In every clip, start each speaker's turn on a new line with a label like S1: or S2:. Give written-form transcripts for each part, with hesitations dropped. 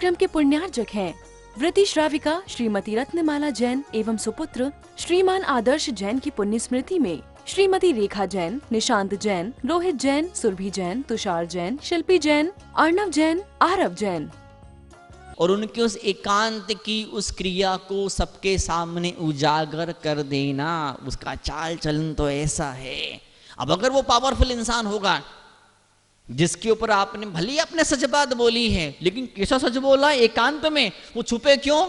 S1: कार्यक्रम के पुण्यार्जक हैं व्रती श्राविका श्रीमती रत्नमाला जैन एवं सुपुत्र श्रीमान आदर्श जैन की पुण्य स्मृति में श्रीमती रेखा जैन, निशांत जैन, रोहित जैन, सुरभि जैन, तुषार जैन, शिल्पी जैन, अर्णव जैन, आरव जैन।
S2: और उनके उस एकांत की उस क्रिया को सबके सामने उजागर कर देना, उसका चाल चलन तो ऐसा है। अब अगर वो पावरफुल इंसान होगा जिसके ऊपर आपने भली अपने सच बात बोली है, लेकिन कैसा सच बोला एकांत में, वो छुपे क्यों?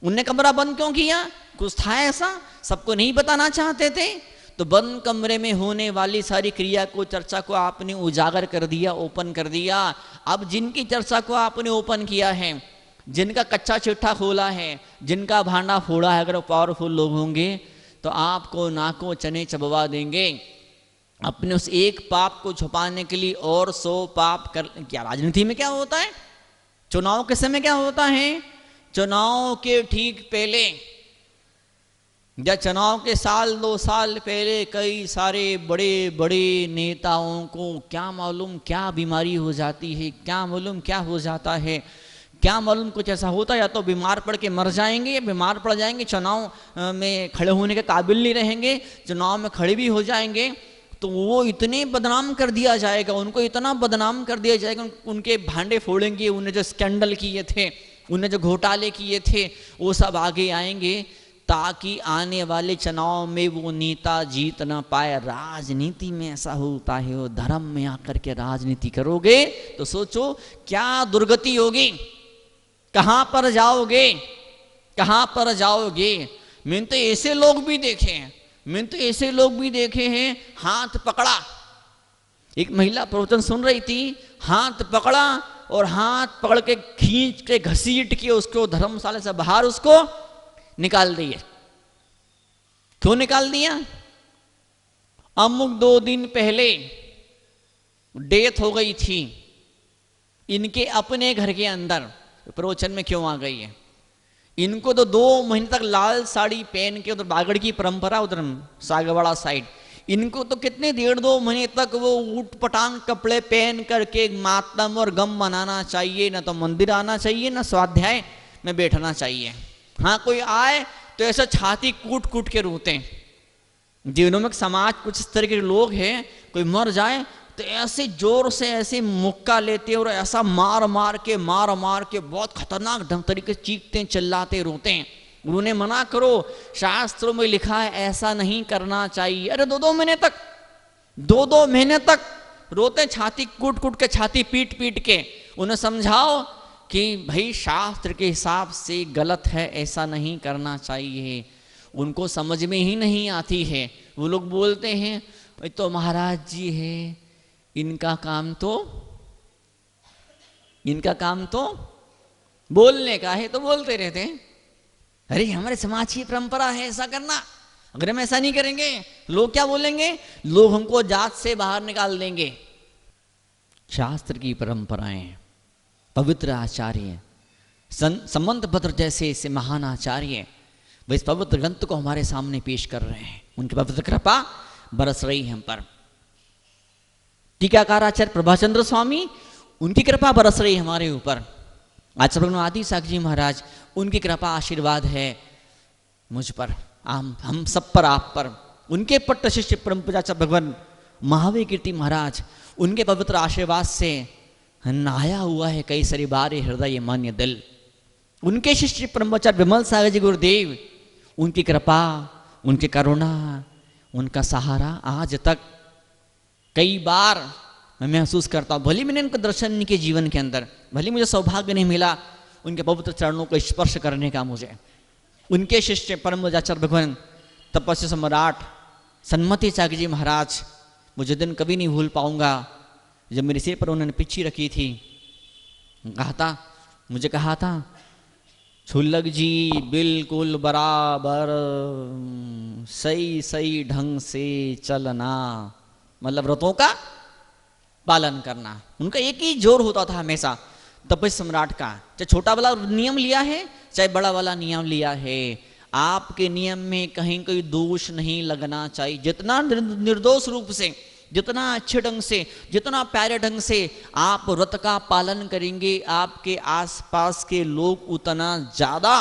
S2: उनने कमरा बंद क्यों किया? कुछ था ऐसा, सबको नहीं बताना चाहते थे? तो बंद कमरे में होने वाली सारी क्रिया को, चर्चा को आपने उजागर कर दिया, ओपन कर दिया। अब जिनकी चर्चा को आपने ओपन किया है, जिनका कच्चा चिट्ठा खोला है, जिनका भांडा फोड़ा है, अगर वो पावरफुल लोग होंगे तो आपको नाकों चने चबवा देंगे। अपने उस एक पाप को छुपाने के लिए और 100 पाप कर। क्या राजनीति में क्या होता है, चुनाव के समय क्या होता है, चुनाव के ठीक पहले या चुनाव के साल 2 साल पहले कई सारे बड़े बड़े नेताओं को क्या मालूम क्या बीमारी हो जाती है, क्या मालूम क्या हो जाता है, क्या मालूम कुछ ऐसा होता है, या तो बीमार पड़ के मर जाएंगे या बीमार पड़ जाएंगे, चुनाव में खड़े होने के काबिल नहीं रहेंगे, चुनाव में खड़े भी हो जाएंगे तो वो इतने बदनाम कर दिया जाएगा, उनको इतना बदनाम कर दिया जाएगा, उनके भांडे फोड़ेंगे, उन्हें जो स्कैंडल किए थे, उन्हें जो घोटाले किए थे, वो सब आगे आएंगे ताकि आने वाले चुनाव में वो नेता जीत ना पाए। राजनीति में ऐसा होता है, वो धर्म में आकर के राजनीति करोगे तो सोचो क्या दुर्गति होगी, कहां पर जाओगे, कहां पर जाओगे। मैंने तो ऐसे लोग भी देखे हैं, मैंने तो ऐसे लोग भी देखे हैं, हाथ पकड़ा, एक महिला प्रवचन सुन रही थी, हाथ पकड़ा और हाथ पकड़ के खींच के घसीट के उसको धर्मशाला से बाहर उसको निकाल दिए। क्यों निकाल दिया? अमुक 2 दिन पहले डेथ हो गई थी इनके अपने घर के अंदर, प्रवचन में क्यों आ गई है? इनको तो 2 महीने तक लाल साड़ी पहन के, उधर बागड़ की परंपरा, उधर सागवाड़ा साइड, इनको तो कितने 1.5-2 महीने तक वो ऊट पटांग कपड़े पहन करके मातम और गम मनाना चाहिए, ना तो मंदिर आना चाहिए, ना स्वाध्याय में बैठना चाहिए। हाँ, कोई आए तो ऐसा छाती कूट कूट के रोते हैं। जीवनों में समाज कुछ इस तरह के लोग हैं, कोई मर जाए तो ऐसे जोर से ऐसे मुक्का लेते और ऐसा मार मार के बहुत खतरनाक ढंग तरीके से चीखते, चिल्लाते, रोते हैं। उन्होंने मना करो, शास्त्रों में लिखा है ऐसा नहीं करना चाहिए। अरे 2-2 महीने तक, 2-2 महीने तक रोते, छाती कूट कूट के, छाती पीट पीट के। उन्हें समझाओ कि भाई शास्त्र के हिसाब से गलत है, ऐसा नहीं करना चाहिए। उनको समझ में ही नहीं आती है। वो लोग बोलते हैं तो महाराज जी है, इनका काम तो बोलने का है, तो बोलते रहते हैं। अरे हमारे समाज की परंपरा है ऐसा करना, अगर हम ऐसा नहीं करेंगे लोग क्या बोलेंगे, लोग हमको जात से बाहर निकाल देंगे। शास्त्र की परंपराएं, पवित्र आचार्य, संबंध पत्र जैसे ऐसे महान आचार्य वे इस पवित्र ग्रंथ को हमारे सामने पेश कर रहे हैं। उनकी पवित्र कृपा बरस रही है हम पर। टीकाकार आचार्य प्रभाचंद्र स्वामी, उनकी कृपा बरस रही है हमारे ऊपर। आचार्य आदि साक्षी जी महाराज, उनकी कृपा आशीर्वाद है मुझ पर, हम सब पर, आप पर। उनके पट्ट शिष्य परम पूज्याचार्य भगवान महावीर कीर्ति महाराज, उनके पवित्र आशीर्वाद से नहाया हुआ है कई सारी बार हृदय मान्य दिल। उनके शिष्य परमाचार्य विमल सागर जी गुरुदेव, उनकी कृपा, उनकी करुणा, उनका सहारा आज तक कई बार मैं महसूस करता हूँ। भले मैंने उनका दर्शन नहीं किया जीवन के अंदर, भले मुझे सौभाग्य नहीं मिला उनके पवित्र चरणों को स्पर्श करने का, मुझे उनके शिष्य परम पूज्याचार्य भगवान तपस्या सम्राट सन्मति चाक जी महाराज, मुझे दिन कभी नहीं भूल पाऊंगा जब मेरे सिर पर उन्होंने पिच्ची रखी थी, मुझे कहा था छुल्लक जी बिल्कुल बराबर सही ढंग से चलना, मतलब व्रतों का पालन करना। उनका एक ही जोर होता था हमेशा, तपस्या सम्राट का, चाहे छोटा वाला नियम लिया है चाहे बड़ा वाला नियम लिया है, आपके नियम में कहीं कोई दोष नहीं लगना चाहिए। जितना निर्दोष रूप से जितना अच्छे ढंग से, जितना प्यारे ढंग से आप व्रत का पालन करेंगे, आपके आसपास के लोग उतना ज्यादा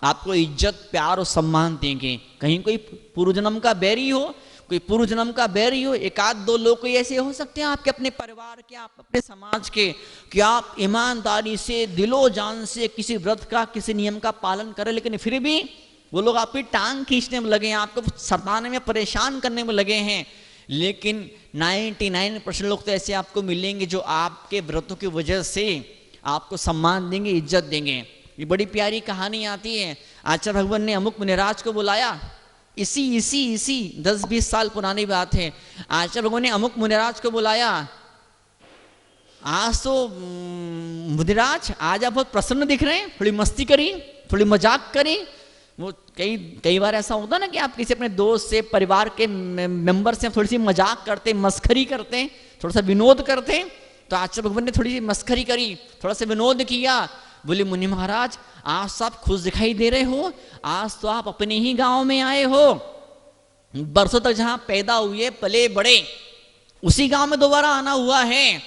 S2: आपको इज्जत, प्यार और सम्मान देंगे। कहीं कोई पूर्व जन्म का बैरी हो, कोई पूर्व जन्म का बैरी हो, एक आध दो लोग कोई ऐसे हो सकते हैं आपके अपने परिवार के, आप अपने समाज के, कि आप ईमानदारी से दिलो जान से किसी व्रत का, किसी नियम का पालन करें, लेकिन फिर भी वो लोग आपकी टांग खींचने में लगे हैं, आपको सताने में, परेशान करने में लगे हैं। लेकिन 99% लोग तो ऐसे आपको मिलेंगे जो आपके व्रतों की वजह से आपको सम्मान देंगे, इज्जत देंगे। ये बड़ी प्यारी कहानी आती है। आचार्य भगवान ने अमुक मुनिराज को बुलाया, इसी 10-20 साल पुरानी बात है। आचार्य भगवान ने अमुक मुनिराज को बुलाया, आज तो मुनिराज आज आप बहुत प्रसन्न दिख रहे हैं, थोड़ी मस्ती करी, थोड़ी मजाक करी। वो कई बार ऐसा होता ना कि आप किसी अपने दोस्त से, परिवार के मेंबर से थोड़ी सी मजाक करते, मस्खरी करते, थोड़ा सा विनोद करते। तो आचार्य भगवान ने थोड़ी सी मस्खरी करी, थोड़ा सा विनोद किया। बोले मुनि महाराज आज तो आप खुश दिखाई दे रहे हो, आज तो आप अपने ही गांव में आए हो, बरसों तक जहां पैदा हुए पले बड़े उसी गांव में दोबारा आना हुआ है।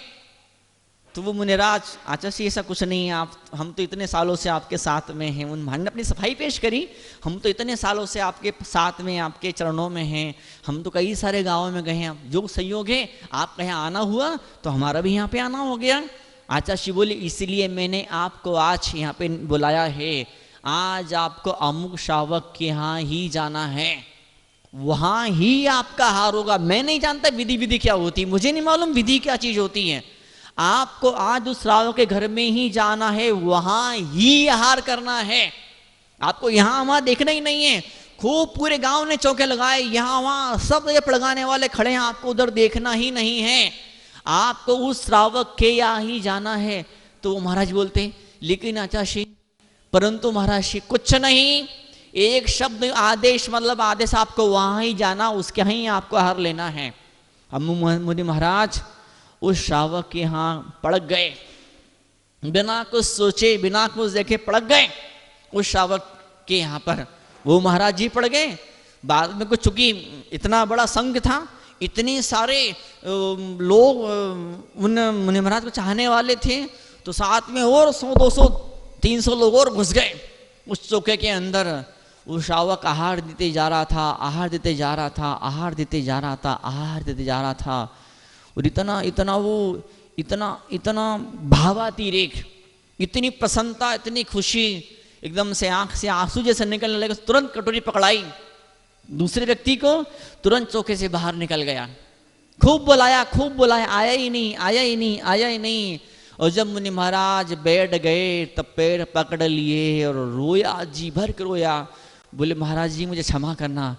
S2: तो वो मुनिराज, आचार्य जी ऐसा कुछ नहीं है, आप, हम तो इतने सालों से आपके साथ में हैं। उन महाराज ने अपनी सफाई पेश करी, हम तो इतने सालों से आपके साथ में, आपके चरणों में हैं, हम तो कई सारे गांवों में गए हैं, जो संयोग है आपका यहाँ आना हुआ तो हमारा भी यहाँ पे आना हो गया। आचार्य जी बोले इसलिए मैंने आपको आज यहाँ पे बुलाया है, आज आपको अमुक श्रावक के यहाँ ही जाना है, वहां ही आपका हार होगा। मैं नहीं जानता विधि क्या होती, मुझे नहीं मालूम विधि क्या चीज होती है। आपको आज उस श्रावक के घर में ही जाना है, वहां ही आहार करना है। आपको यहां वहां देखना ही नहीं है। खूब पूरे गांव ने चौके लगाए, यहां वहां सब ये लगाने वाले खड़े हैं, आपको उधर देखना ही नहीं है, आपको उस श्रावक के यहाँ ही जाना है। तो महाराज बोलते लेकिन आचार्य, परंतु महाराज कुछ नहीं, एक शब्द आदेश, मतलब आदेश, आपको वहां ही जाना, उसके ही आपको आहार लेना है। अब मुनि महाराज उस श्रावक के यहाँ पड़ गए, बिना कुछ सोचे, बिना कुछ देखे पड़ गए उस श्रावक के यहाँ पर। वो महाराज जी पड़ गए। बाद में कुछ, चूंकि इतना बड़ा संघ था, इतने सारे लोग उन मुनि महाराज को चाहने वाले थे, तो साथ में और 100, 200, 300 लोग और घुस गए उस चौके के अंदर। वो श्रावक आहार देते जा रहा था, आहार देते जा रहा था, आहार देते जा रहा था, आहार देते जा रहा था। और इतना भावातिरेक, इतनी प्रसन्नता, इतनी खुशी, एकदम से आंख से आंसू जैसे निकलने लगे। तुरंत कटोरी पकड़ाई, दूसरे व्यक्ति को तुरंत चौके से बाहर निकल गया। खूब बुलाया, आया ही नहीं। और जब मुनि महाराज बैठ गए तब पैर पकड़ लिए और रोया, जी भर के रोया। बोले महाराज जी मुझे क्षमा करना,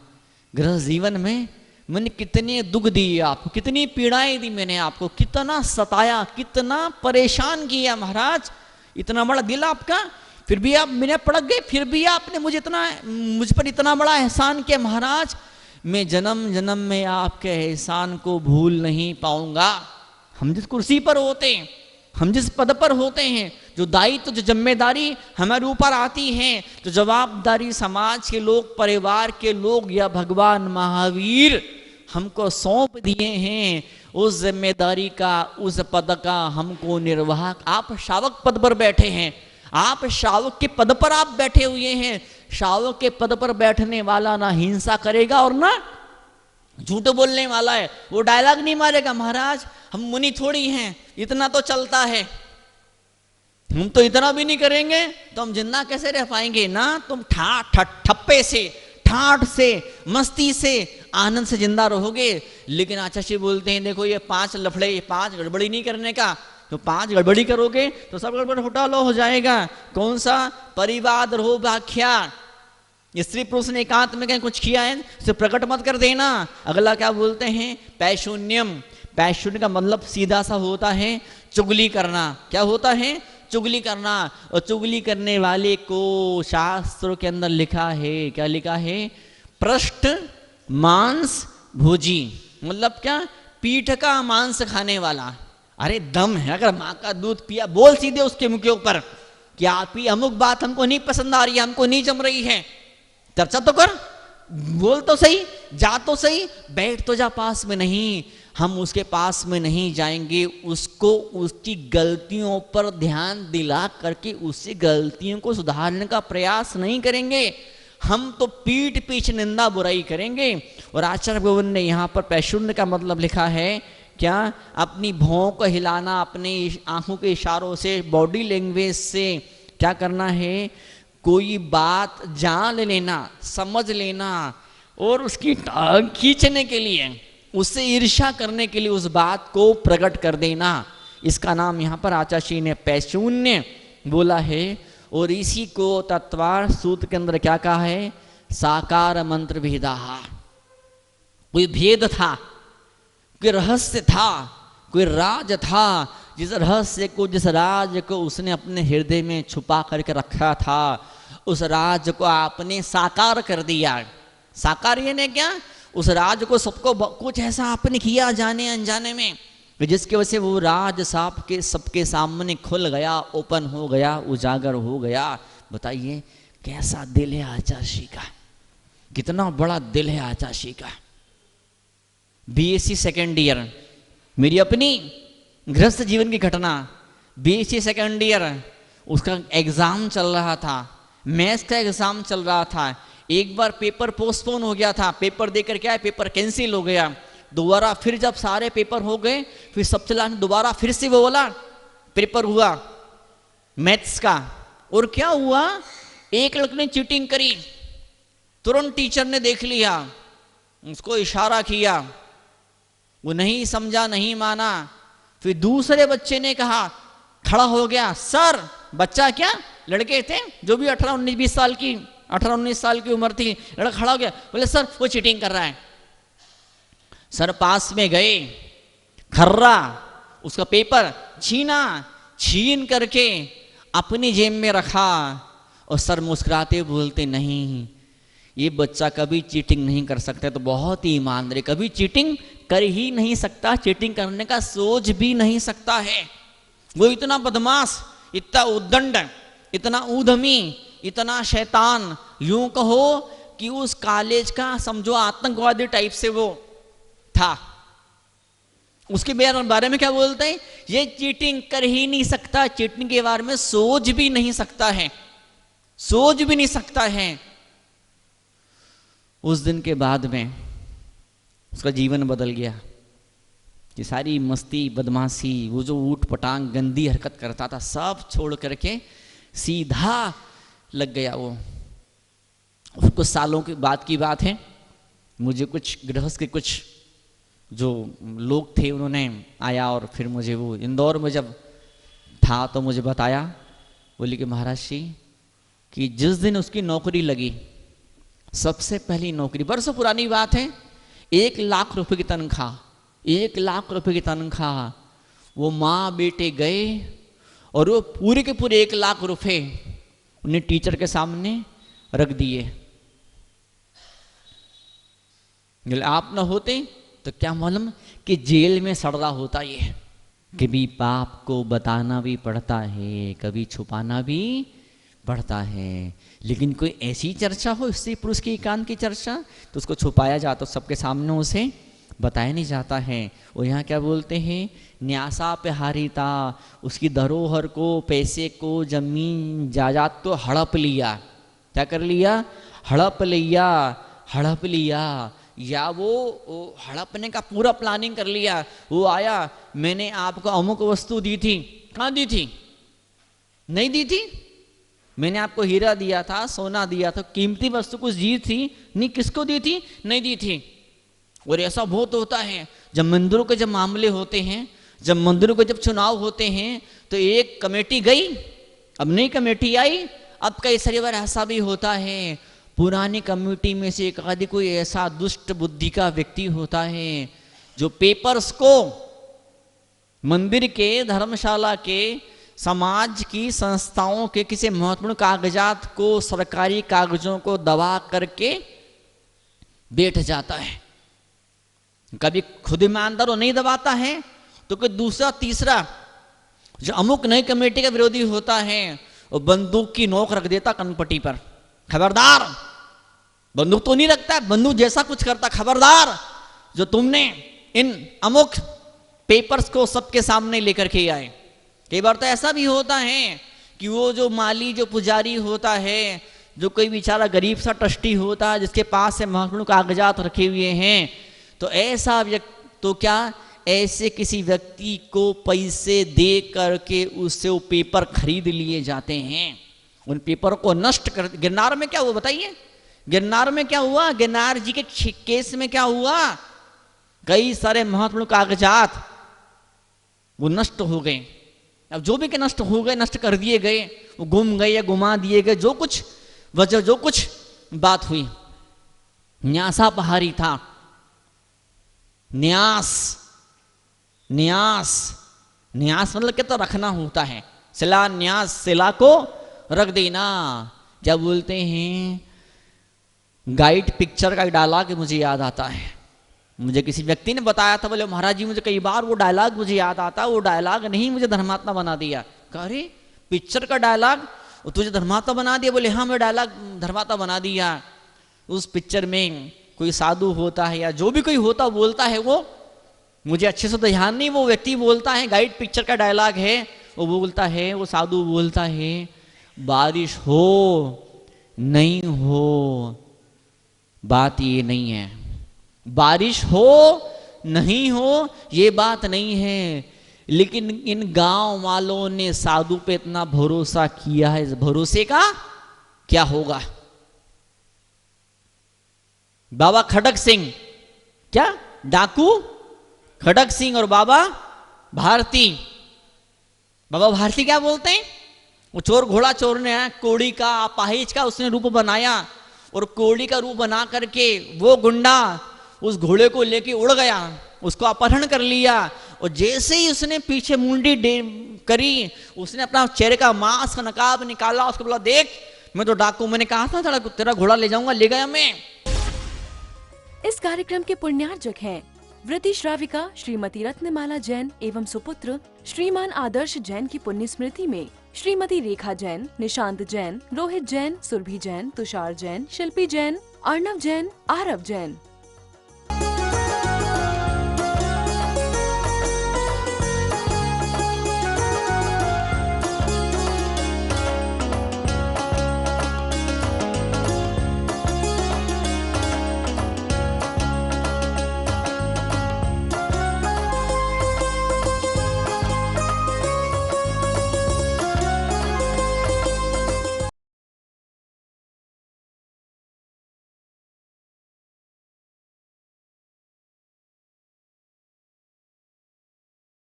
S2: गृह जीवन में मैंने कितने दुख दिए आपको, कितनी पीड़ाएं दी मैंने आपको, कितना सताया, कितना परेशान किया महाराज, इतना बड़ा दिल आपका, फिर भी आप मेरे पड़ गए, फिर भी आपने मुझ पर इतना बड़ा एहसान किया महाराज, मैं जन्म जन्म में आपके एहसान को भूल नहीं पाऊंगा। हम जिस कुर्सी पर होते हैं, हम जिस पद पर होते हैं, जो दायित्व, जो जिम्मेदारी हमारे ऊपर आती है, जो जवाबदारी समाज के लोग, परिवार के लोग या भगवान महावीर हमको सौंप दिए हैं, उस जिम्मेदारी का, उस पद का हमको निर्वाह। आप श्रावक पद पर बैठे हैं, आप श्रावक के पद पर आप बैठे हुए हैं। श्रावक के पद पर बैठने वाला ना हिंसा करेगा और ना झूठ बोलने वाला है। वो डायलॉग नहीं मारेगा महाराज हम मुनि थोड़ी हैं, इतना तो चलता है, हम तो इतना भी नहीं करेंगे तो हम जिंदा कैसे रह पाएंगे ना। तुम ठप्पे से, ठाठ से, मस्ती से, आनंद से जिंदा रहोगे। लेकिन आचार्य बोलते हैं देखो ये 5 लफड़े, ये 5 गड़बड़ी नहीं करने का। तो 5 गड़बड़ी करोगे तो सब गड़बड़ घोटाला हो जाएगा। कौन सा? परिवाद रहो व्याख्या, स्त्री पुरुष ने एकांत में कहीं कुछ किया है उसे प्रकट मत कर देना। अगला क्या बोलते हैं? पैशून्यम। पैशून्य का मतलब सीधा सा होता है चुगली करना। क्या होता है? चुगली करना। और चुगली करने वाले को शास्त्रों के अंदर लिखा है, क्या लिखा है? पृष्ठ मांस भोजी। मतलब क्या? पीठ का मांस खाने वाला। अरे दम है, अगर माँ का दूध पिया, बोल सीधे उसके मुंह के ऊपर कि आप ही अमुक बात हमको नहीं पसंद आ रही है, हमको नहीं जम रही है, चर्चा तो कर, बोल तो सही, जा तो सही, बैठ तो जा पास में। नहीं, हम उसके पास में नहीं जाएंगे, उसको उसकी गलतियों पर ध्यान दिला करके उससे गलतियों को सुधारने का प्रयास नहीं करेंगे, हम तो पीठ पीछे निंदा बुराई करेंगे। और आचार्य गोविंद ने यहाँ पर पैशून्य का मतलब लिखा है क्या, अपनी भौं को हिलाना, अपने आंखों के इशारों से, बॉडी लैंग्वेज से क्या करना है, कोई बात जान लेना, समझ लेना और उसकी टांग खींचने के लिए, उससे ईर्ष्या करने के लिए उस बात को प्रकट कर देना, इसका नाम यहाँ पर आचार्य ने पैशून्य बोला है। और इसी को तत्वार्थ सूत्र के अंदर क्या कहा है, साकार मंत्र भेदा। कोई भेद था, कोई रहस्य था, कोई राज था, जिस रहस्य को, जिस राज को उसने अपने हृदय में छुपा करके रखा था, उस राज को आपने साकार कर दिया। साकार ये ने क्या, उस राज को सबको कुछ ऐसा आपने किया जाने अनजाने में, जिसकी वजह से वो राज सबके सामने खुल गया, ओपन हो गया, उजागर हो गया। बताइए कैसा दिल है आचार्य का, कितना बड़ा दिल है आचार्य का। बीएससी सेकेंड ईयर, मेरी अपनी गृहस्थ जीवन की घटना, बीएससी सेकेंड ईयर, उसका एग्जाम चल रहा था, मैथ्स का एग्जाम चल रहा था। एक बार पेपर पोस्टपोन हो गया था, पेपर देकर क्या है, पेपर कैंसिल हो गया। दोबारा फिर जब सारे पेपर हो गए, फिर सब चला, दोबारा फिर से वो बोला पेपर हुआ मैथ्स का। और क्या हुआ, एक लड़के ने चीटिंग करी, तुरंत टीचर ने देख लिया, उसको इशारा किया, वो नहीं समझा, नहीं माना। फिर दूसरे बच्चे ने कहा, खड़ा हो गया, सर, बच्चा क्या, लड़के थे जो भी 18-19 साल की 18-19 साल की उम्र थी, लड़का खड़ा हो गया, बोले सर वो चीटिंग कर रहा है। सर पास में गए, खर्रा उसका पेपर छीना, छीन करके अपनी जेब में रखा, और सर मुस्कुराते बोलते, नहीं ये बच्चा कभी चीटिंग नहीं कर सकता, तो बहुत ही ईमानदार, कभी चीटिंग कर ही नहीं सकता, चीटिंग करने का सोच भी नहीं सकता है। वो इतना बदमाश, इतना उद्दंड, इतना ऊधमी, इतना शैतान, यूं कहो कि उस कॉलेज का समझो आतंकवादी टाइप से वो था। उसके बारे में क्या बोलते हैं, ये चीटिंग कर ही नहीं सकता, चीटिंग के बारे में सोच भी नहीं सकता है, सोच भी नहीं सकता है। उस दिन के बाद में उसका जीवन बदल गया। ये सारी मस्ती, बदमाशी, वो जो ऊट पटांग गंदी हरकत करता था, सब छोड़ करके सीधा लग गया वो। और कुछ सालों के बाद की बात है, मुझे कुछ गृहस्थ के कुछ जो लोग थे उन्होंने आया, और फिर मुझे वो इंदौर में जब था तो मुझे बताया, बोले कि महाराज जी कि जिस दिन उसकी नौकरी लगी, सबसे पहली नौकरी, बरसों पुरानी बात है, 1 लाख रुपए की तनख्वाह, 1 लाख रुपए की तनख्वाह। वो माँ बेटे गए और वो पूरे के पूरे 1 लाख रुपए उन्हें टीचर के सामने रख दिए। आप ना होते तो क्या मालूम कि जेल में सड़ रहा होता ये। कभी पाप को बताना भी पड़ता है, कभी छुपाना भी पड़ता है, लेकिन कोई ऐसी चर्चा हो, स्त्री पुरुष की एकांत की चर्चा, तो उसको छुपाया जाता, तो सबके सामने उसे बताया नहीं जाता है। और यहाँ क्या बोलते हैं, न्यासा पे हारीता, उसकी धरोहर को, पैसे को, जमीन जायदाद को हड़प लिया। क्या कर लिया, हड़प लिया, हड़प लिया, या वो हड़पने का पूरा प्लानिंग कर लिया। वो आया, मैंने आपको अमुक वस्तु दी थी, कहाँ दी थी, नहीं दी थी, मैंने आपको हीरा दिया था, सोना दिया था, कीमती वस्तु कुछ दी थी, नहीं, किसको दी थी, नहीं दी थी। और ऐसा बहुत होता है, जब मंदिरों के जब मामले होते हैं, जब मंदिरों के जब चुनाव होते हैं, तो एक कमेटी गई, अब नई कमेटी आई, अब कई सारी बार ऐसा भी होता है, पुरानी कमेटी में से एक आदि कोई ऐसा दुष्ट बुद्धि का व्यक्ति होता है जो पेपर्स को, मंदिर के, धर्मशाला के, समाज की संस्थाओं के किसी महत्वपूर्ण कागजात को, सरकारी कागजों को दबा करके बैठ जाता है। कभी खुद ईमानदार नहीं दबाता है, तो कोई दूसरा तीसरा जो अमुक नई कमेटी का विरोधी होता है, वो बंदूक की नोक रख देता कनपट्टी पर, खबरदार, बंदूक तो नहीं रखता, बंदूक जैसा कुछ करता, खबरदार, जो तुमने इन अमुक पेपर्स को सबके सामने लेकर के आए। कई बार तो ऐसा भी होता है कि वो जो माली, जो पुजारी होता है, जो कोई बेचारा गरीब सा ट्रस्टी होता है जिसके पास से महत्वपूर्ण कागजात रखे हुए हैं, तो ऐसा तो क्या ऐसे किसी व्यक्ति को पैसे दे करके उससे वो पेपर खरीद लिए जाते हैं। उन पेपर को नष्ट कर। गिरनार में क्या हुआ बताइए? गिरनार में क्या हुआ? गिरनार जी के केस में क्या हुआ? कई सारे महत्वपूर्ण कागजात वो नष्ट हो गए। अब जो भी के नष्ट हो गए, नष्ट कर दिए गए, वो गुम गए या गुमा दिए गए, जो कुछ वजह, जो कुछ बात हुई। न्यासा पहाड़ी था। न्यास, न्यास, न्यास मतलब क्या? तो रखना होता है। शिला न्यास, शिला को रख देना। क्या बोलते हैं? गाइड पिक्चर का डायलॉग मुझे याद आता है। मुझे किसी व्यक्ति ने बताया था, बोले महाराज जी मुझे कई बार वो डायलॉग मुझे याद आता है, वो डायलॉग नहीं मुझे धर्मात्मा बना दिया। कह रहे पिक्चर का डायलॉग वो तुझे धर्मात्मा बना दिया? बोले हाँ, मैं डायलॉग धर्मात्मा बना दिया। उस पिक्चर में कोई साधु होता है या जो भी कोई होता बोलता है, वो मुझे अच्छे से तो ध्यान नहीं, वो व्यक्ति बोलता है, गाइड पिक्चर का डायलॉग है, वो बोलता है, वो साधु बोलता है, बारिश हो नहीं हो बात ये नहीं है, बारिश हो नहीं हो ये बात नहीं है, लेकिन इन गांव वालों ने साधु पे इतना भरोसा किया है, इस भरोसे का क्या होगा। बाबा खड़क सिंह, क्या डाकू खड़क सिंह और बाबा भारती, बाबा भारती क्या बोलते हैं? वो चोर, घोड़ा चोर ने कोड़ी का, अपाहिज का उसने रूप बनाया और कोड़ी का रूप बना करके वो गुंडा उस घोड़े को लेके उड़ गया, उसको अपहरण कर लिया। और जैसे ही उसने पीछे मुंडी करी, उसने अपना चेहरे का मास्क का नकाब निकाला, उसको बोला देख मैं तो डाकू, मैंने कहा था तेरा घोड़ा ले जाऊंगा, ले गया मैं।
S1: इस कार्यक्रम के पुण्यार्जक हैं वृति श्राविका श्रीमती रत्नमाला जैन एवं सुपुत्र श्रीमान आदर्श जैन की पुण्य स्मृति में श्रीमती रेखा जैन, निशांत जैन, रोहित जैन, सुरभि जैन, तुषार जैन, शिल्पी जैन, अर्णव जैन, आरव जैन।